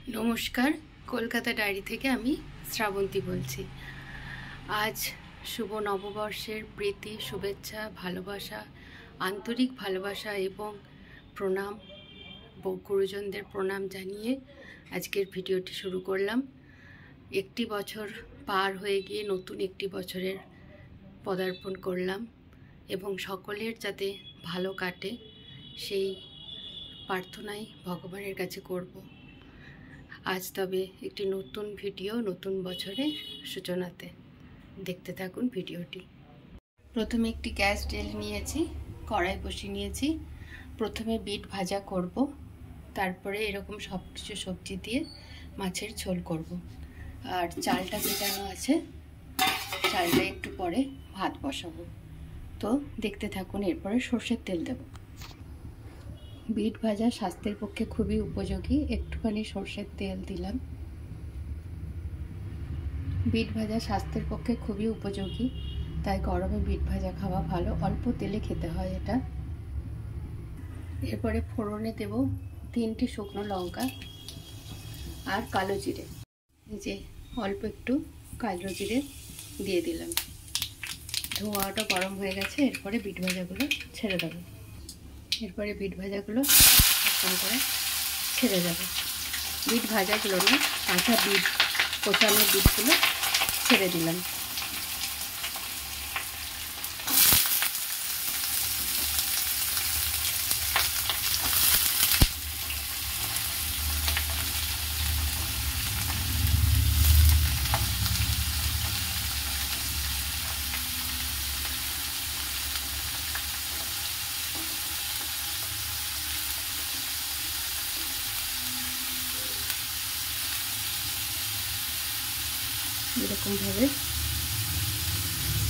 নমস্কার, কলকাতা ডায়েরি থেকে আমি শ্রাবন্তী বলছি। আজ শুভ নববর্ষের প্রীতি, শুভেচ্ছা, ভালোবাসা, আন্তরিক ভালোবাসা এবং প্রণাম, গুরুজনদের প্রণাম জানিয়ে আজকের ভিডিওটি শুরু করলাম। একটি বছর পার হয়ে গিয়ে নতুন একটি বছরের পদার্পণ করলাম এবং সকলের যাতে ভালো কাটে সেই প্রার্থনাই ভগবানের কাছে করব। আজ তবে একটি নতুন ভিডিও, নতুন বছরের সূচনাতে দেখতে থাকুন ভিডিওটি। প্রথমে একটি গ্যাস ঢেলে নিয়েছি, কড়াই বসিয়ে নিয়েছি। প্রথমে বিট ভাজা করব, তারপরে এরকম সব কিছু সবজি দিয়ে মাছের ঝোল করব। আর চালটা ভেজানো আছে, চালটা একটু পরে ভাত বসাবো। তো দেখতে থাকুন। এরপরে সর্ষের তেল দেব। বিট ভাজা স্বাস্থ্যের পক্ষে খুবই উপযোগী। একটুখানি সর্ষের তেল দিলাম। বিট ভাজা স্বাস্থ্যের পক্ষে খুবই উপযোগী, তাই গরমে বিট ভাজা খাওয়া ভালো। অল্প তেলে খেতে হয় এটা। এরপরে ফোড়নে দেব 3টি শুকনো লঙ্কা আর কালো জিরে। এই যে অল্প একটু কালো জিরে দিয়ে দিলাম। ধোঁয়াটা গরম হয়ে গেছে। এরপরে বিট ভাজাগুলো ছেড়ে দেবো। এরপরে বিট ভাজাগুলো এরকম করে ছেড়ে যাবে। বিট ভাজাগুলো না, কাঁচা বিট, কোচানো বিটগুলো ছেড়ে দিলাম। এরকমভাবে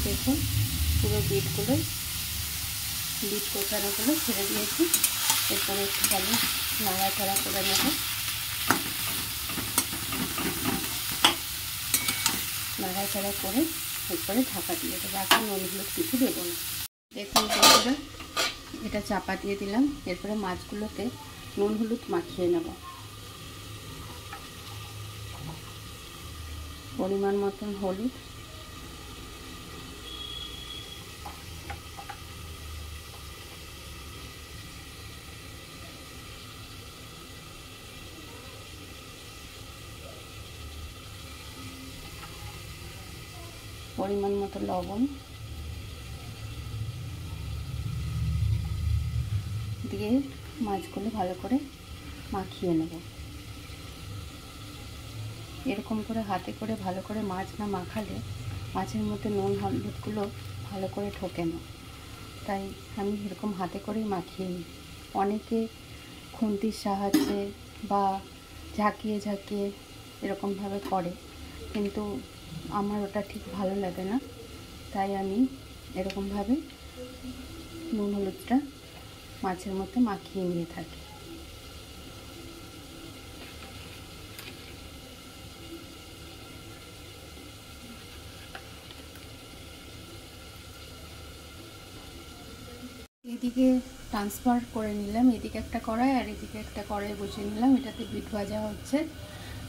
দেখুন পুরো বিট কোচানোগুলো ছেড়ে দিয়েছি। এরপরে একটুখানি নাড়াচাড়া করে নেব। নাড়াচাড়া করে এরপরে ঢাকা দিয়ে দেবো। এখন নুনগুলো কিছু দেবো না। দেখুন বন্ধুরা, এটা চাপা দিয়ে দিলাম। এরপরে মাছগুলোতে নুন হলুদ মাখিয়ে নেব। পরিমাণ মতন হলুদ, পরিমাণ মতো লবণ দিয়ে মাছগুলো ভালো করে মাখিয়ে নেব। এরকম করে হাতে করে ভালো করে মাছ না মাখালে মাছের মধ্যে নুন হলুদগুলো ভালো করে ঢোকে না, তাই আমি এরকম হাতে করেই মাখিয়ে নিই। অনেকে খুন্তির সাহায্যে বা ঝাঁকিয়ে ঝাঁকিয়ে এরকমভাবে করে, কিন্তু আমার ওটা ঠিক ভালো লাগে না, তাই আমি এরকমভাবে নুন হলুদটা মাছের মধ্যে মাখিয়ে নিয়ে থাকি। এদিকে ট্রান্সফার করে নিলাম। এদিকে একটা কড়াই আর এদিকে একটা কড়াই বসিয়ে নিলাম। এটাতে বিট ভাজা হচ্ছে।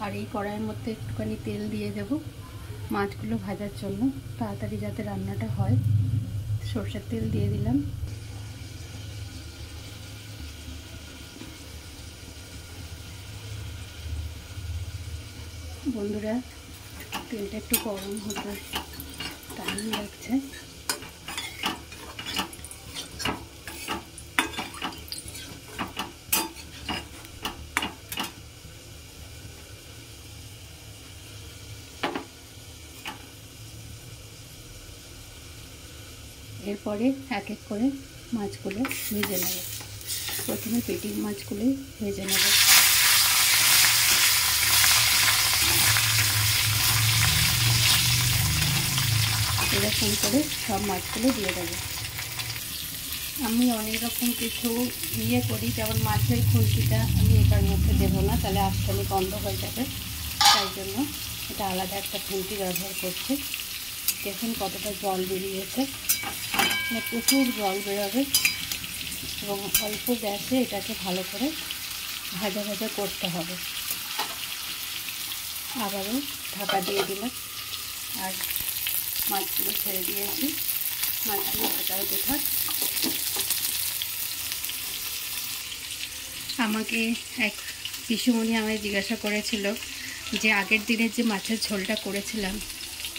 আর এই কড়াইয়ের মধ্যে একটুখানি তেল দিয়ে দেব মাছগুলো ভাজার জন্য, তাড়াতাড়ি যাতে রান্নাটা হয়। সরষের তেল দিয়ে দিলাম। বন্ধুরা, তেলটা একটু গরম হতে টাইম লাগছে। এরপরে এক এক করে মাছগুলো ভেজে নেব। প্রথমে পেটির মাছগুলোই ভেজে নেব। এরকম করে সব মাছগুলো দিয়ে দেবো। আমি অনেক রকম কিছু করি, যেমন মাছের খুন্তিটা আমি এটার মধ্যে দেবো না, তাহলে আঁশটানি বন্ধ হয়ে যাবে। তাই জন্য এটা আলাদা একটা খুন্তি ব্যবহার করছি। দেখুন কতটা জল বেরিয়েছে, প্রচুর জল বেরোবে। এবং অল্প গ্যাসে এটাকে ভালো করে ভাজা ভাজা করতে হবে। আবারও ঢাকা দিয়ে দিলাম আর মাছগুলো ছেড়ে দিয়েছি। মাছগুলো ভাজা হতে থাক। আমাকে এক পিসুমণি আমায় জিজ্ঞাসা করেছিল যে আগের দিনে যে মাছের ঝোলটা করেছিলাম,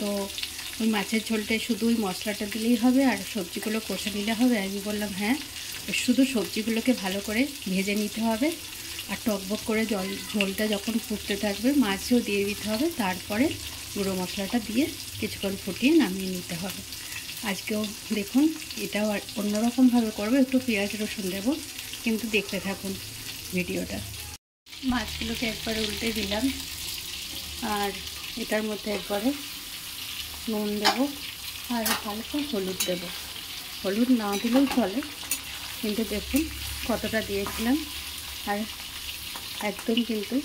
তো ওই মাছের ঝোলটা শুধু ওই মশলাটা দিলেই হবে আর সবজিগুলো কষে নিলে হবে? আমি বললাম হ্যাঁ, শুধু সবজিগুলোকে ভালো করে ভেজে নিতে হবে আর টকবক করে ঝোলটা যখন ফুটতে থাকবে মাছও দিয়ে দিতে হবে, তারপরে গুঁড়ো মশলাটা দিয়ে কিছুক্ষণ ফুটিয়ে নামিয়ে নিতে হবে। আজকেও দেখুন এটাও অন্যরকমভাবে করবো, একটু পেঁয়াজ রসুন দেবো, কিন্তু দেখতে থাকুন ভিডিওটা। মাছগুলোকে একবারে উল্টে দিলাম আর এটার মধ্যে একবারে নুন দেবো আর হালকা হলুদ দেবো। হলুদ না দিলেও চলে, কিন্তু দেখুন কতটা দিয়েছিলাম আর একদম কিন্তু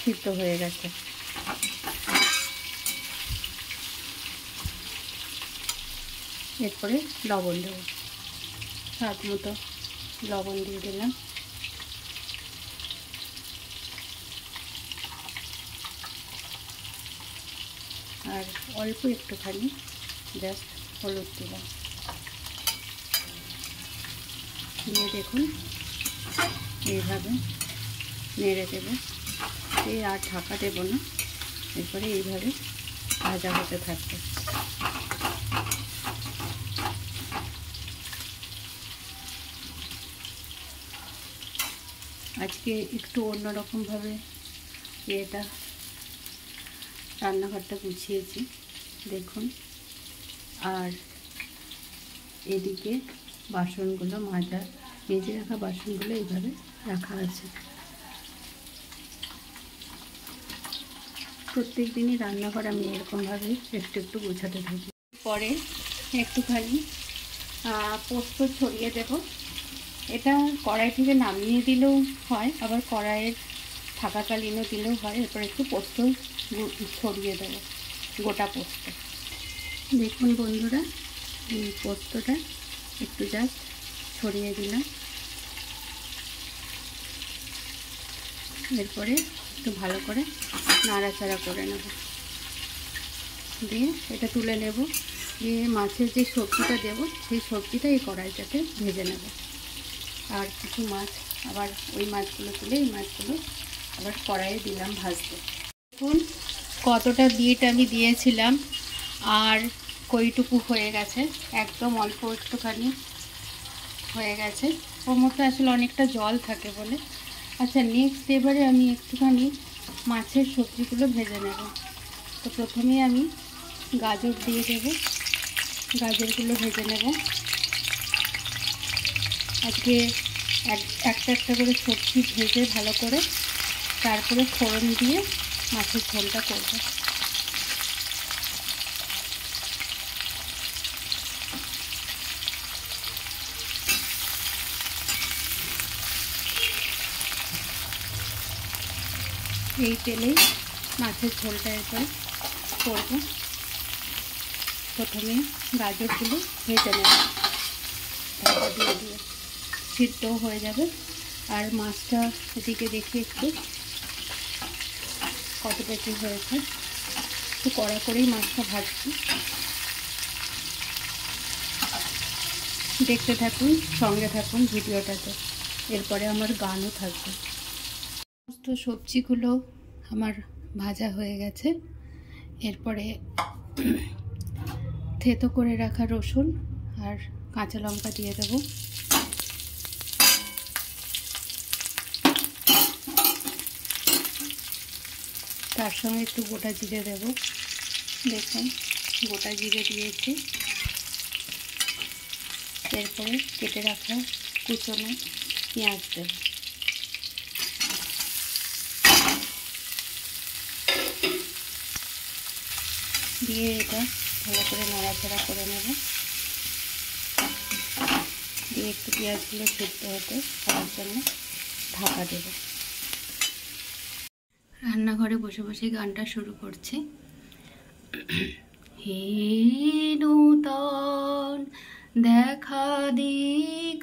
সিদ্ধ হয়ে গেছে। এরপরে লবণ দেবো, স্বাদ মতো লবণ দিয়ে দিলাম। আর অল্প একটুখানি জাস্ট হলুদ দিলাম, দিয়ে দেখুন এইভাবে নেড়ে দেবো। আর ঢাকা দেবো না, এরপরে এইভাবে ভাজা হতে থাকবে। আজকে একটু অন্যরকমভাবে এটা রান্নাঘরটা গুছিয়েছি দেখুন। আর এদিকে বাসনগুলো মেজে রাখা বাসনগুলো এইভাবে রাখা আছে। প্রত্যেক দিনই রান্নাঘর আমি এরকমভাবে একটু একটু গোছাতে থাকি। পরে একটুখানি পোস্ত ছড়িয়ে দেব। এটা কড়াই থেকে নামিয়ে দিলেও হয়, আবার কড়াইয়ের থাকাকালীনও দিলেও হয়। এরপর একটু পোস্ত ছড়িয়ে দেবো, গোটা পোস্ত। দেখুন বন্ধুরা, এই পোস্তটা একটু জাস্ট ছড়িয়ে দিলাম। এরপরে একটু ভালো করে নাড়াচাড়া করে নেব, দিয়ে এটা তুলে নেব। দিয়ে মাছের যে সবজিটা দেব সেই সবজিটা এই কড়াইটাতে ভেজে নেব। আর কিছু মাছ আবার ওই মাছগুলো তুলে এই মাছগুলো আবার কড়াইয়ে দিলাম ভাজতে। দেখুন কতটা বিট আমি দিয়েছিলাম আর কইটুকু হয়ে গেছে, একদম অল্প একটুখানি হয়ে গেছে। ওর মধ্যে আসলে অনেকটা জল থাকে বলে। আচ্ছা, নেক্সট এবারে আমি একটুখানি মাছের সবজিগুলো ভেজে নেব। তো প্রথমে আমি গাজর দিয়ে দেবো, গাজরগুলো ভেজে নেব। আজকে একটা একটা করে সবজি ভেজে ভালো করে তারপরে ফোড়ন দিয়ে মাছের ঝোলটা করব। এই তেলেই মাছের ঝোলটা এরপরে করব। প্রথমে গাজরগুলো ভেজে নেব, ঢাকা দিয়ে দিয়ে সিদ্ধও হয়ে যাবে। আর মাছটা এদিকে দেখি একটু কতটা কী হয়েছে, একটু কড়া করেই মাছটা ভাজছি। দেখতে থাকুন, সঙ্গে থাকুন ভিডিওটাতে, এরপরে আমার গানও থাকবে। সমস্ত সবজিগুলো আমার ভাজা হয়ে গেছে। এরপরে থেতো করে রাখা রসুন আর কাঁচা লঙ্কা দিয়ে দেবো। তার সঙ্গে একটু গোটা জিরে দেব। দেখুন গোটা জিরে দিয়েছি। এরপরে কেটে রাখা কুচনো পেঁয়াজ দেব। দিয়ে এটা ভালো করে নাড়াচাড়া করে নেব। দিয়ে একটু পেঁয়াজগুলো সিদ্ধ হতে তার জন্য ঢাকা দেব। রান্নাঘরে বসে বসে গানটা শুরু করছি। হে নূতন দেখা দি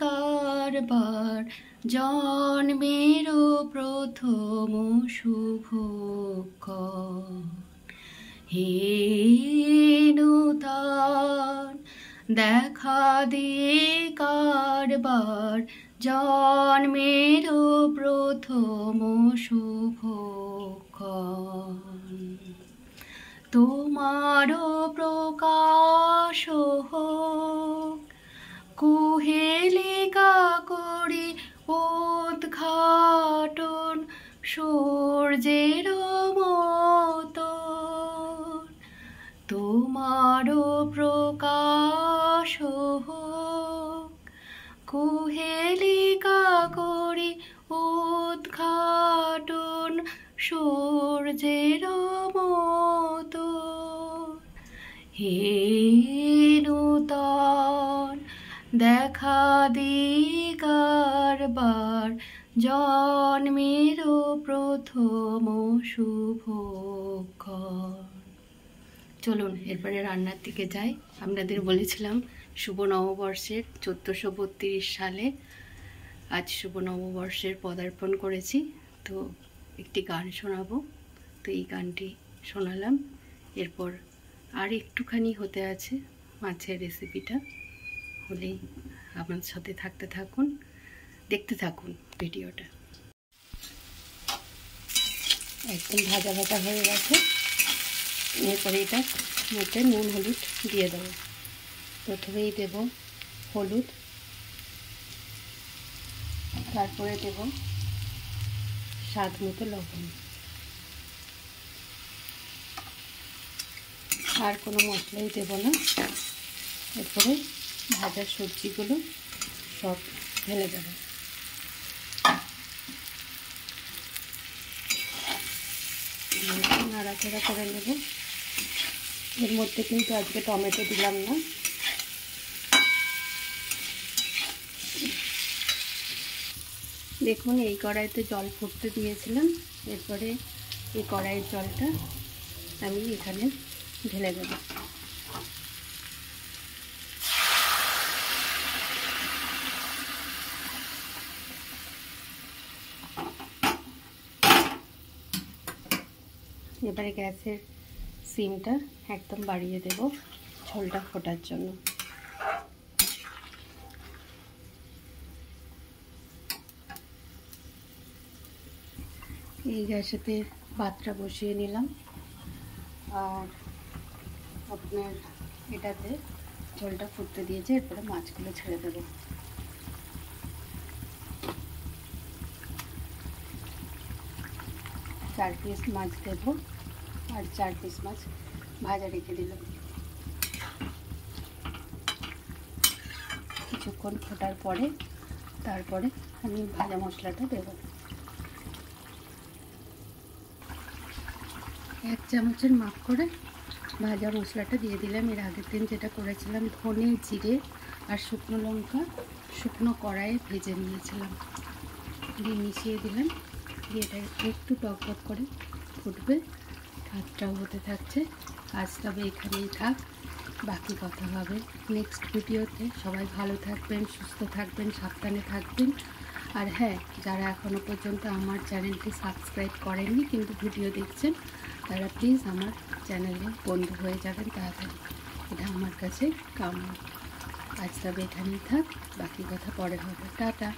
কারবার জন্মেরও প্রথম শুভক্ষণ। হে নূতন দেখা দিয়ে কারবার, জন্মেরও প্রথম শুভক্ষণ। তোমারও প্রকাশ হোক, কুহেলিকা করি উদ্ঘাটন, সূর্যের মতন। তোমারও প্রকাশ হোক, কুহেলিকা করি উদ্ঘাটন, সূর্যের মতন। হে নূতন দেখা দিগারবার, জন্মেরও প্রথম শুভক্ষণ। চলুন এরপরে রান্নার দিকে যাই। আপনাদের বলেছিলাম শুভ নববর্ষের 1432 সালে আজ শুভ নববর্ষের পদার্পণ করেছি, তো একটি গান শোনাবো। তো এই গানটি শোনালাম, এরপর আর একটুখানি হতে আছে মাছের রেসিপিটা, হলেই আপনার সাথে থাকতে থাকুন, দেখতে থাকুন ভিডিওটা। একদম ভাজা ভাজা হয়ে গেছে, এরপরে এটা মধ্যে নুন হলুদ দিয়ে দেবো। প্রথমেই দেব হলুদ, তারপরে দেব স্বাদ মতো লবণ, আর কোনো মশলাই দেব না। এরপরে ভাজা সবজিগুলো সব ঢেলে দেব। নাড়াচাড়া করে নেব। এর মধ্যে কিন্তু আজকে টমেটো দিলাম না। দেখুন এই কড়াইতে জল ফুটতে দিয়েছিলাম, এরপরে এই কড়াইয়ের জলটা আমি এখানে ঢেলে দেব। এবারে গ্যাসের সিমটা একদম বাড়িয়ে দেব ঝোলটা ফোটার জন্য। এই গ্যাসেতে ভাতটা বসিয়ে নিলাম, আর আপনার এটাতে ঝোলটা ফুটতে দিয়েছে, এরপরে মাছগুলো ছেড়ে দেব। চার পিস মাছ দেব, আর 4 পিস মাছ ভাজা রেখে দিলাম। কিছুক্ষণ ফোটার পরে তারপরে আমি ভাজা মশলাটা দেব। 1 চামচের মাপ করে ভাজা মশলাটা দিয়ে দিলাম। এর আগের দিন যেটা করেছিলাম ধনে জিরে আর শুকনো লঙ্কা শুকনো কড়াইয়ে ভেজে নিয়েছিলাম, দিয়ে মিশিয়ে দিলাম। দিয়ে এটা একটু টকবক করে ফুটবে, ভাতটাও হতে থাকছে। আজ তবে এখানেই থাক, বাকি কথা হবে নেক্সট ভিডিওতে। সবাই ভালো থাকবেন, সুস্থ থাকবেন, সাবধানে থাকবেন। আর হ্যাঁ, যারা এখনও পর্যন্ত আমার চ্যানেলটি সাবস্ক্রাইব করেননি কিন্তু ভিডিও দেখছেন, তারা প্লিজ আমার চ্যানেলে বন্ধু হয়ে যাবেন তাড়াতাড়ি, এটা আমার কাছে কাম্য। আজ তবে এখানেই থাক, বাকি কথা পরে হবে। টাটা।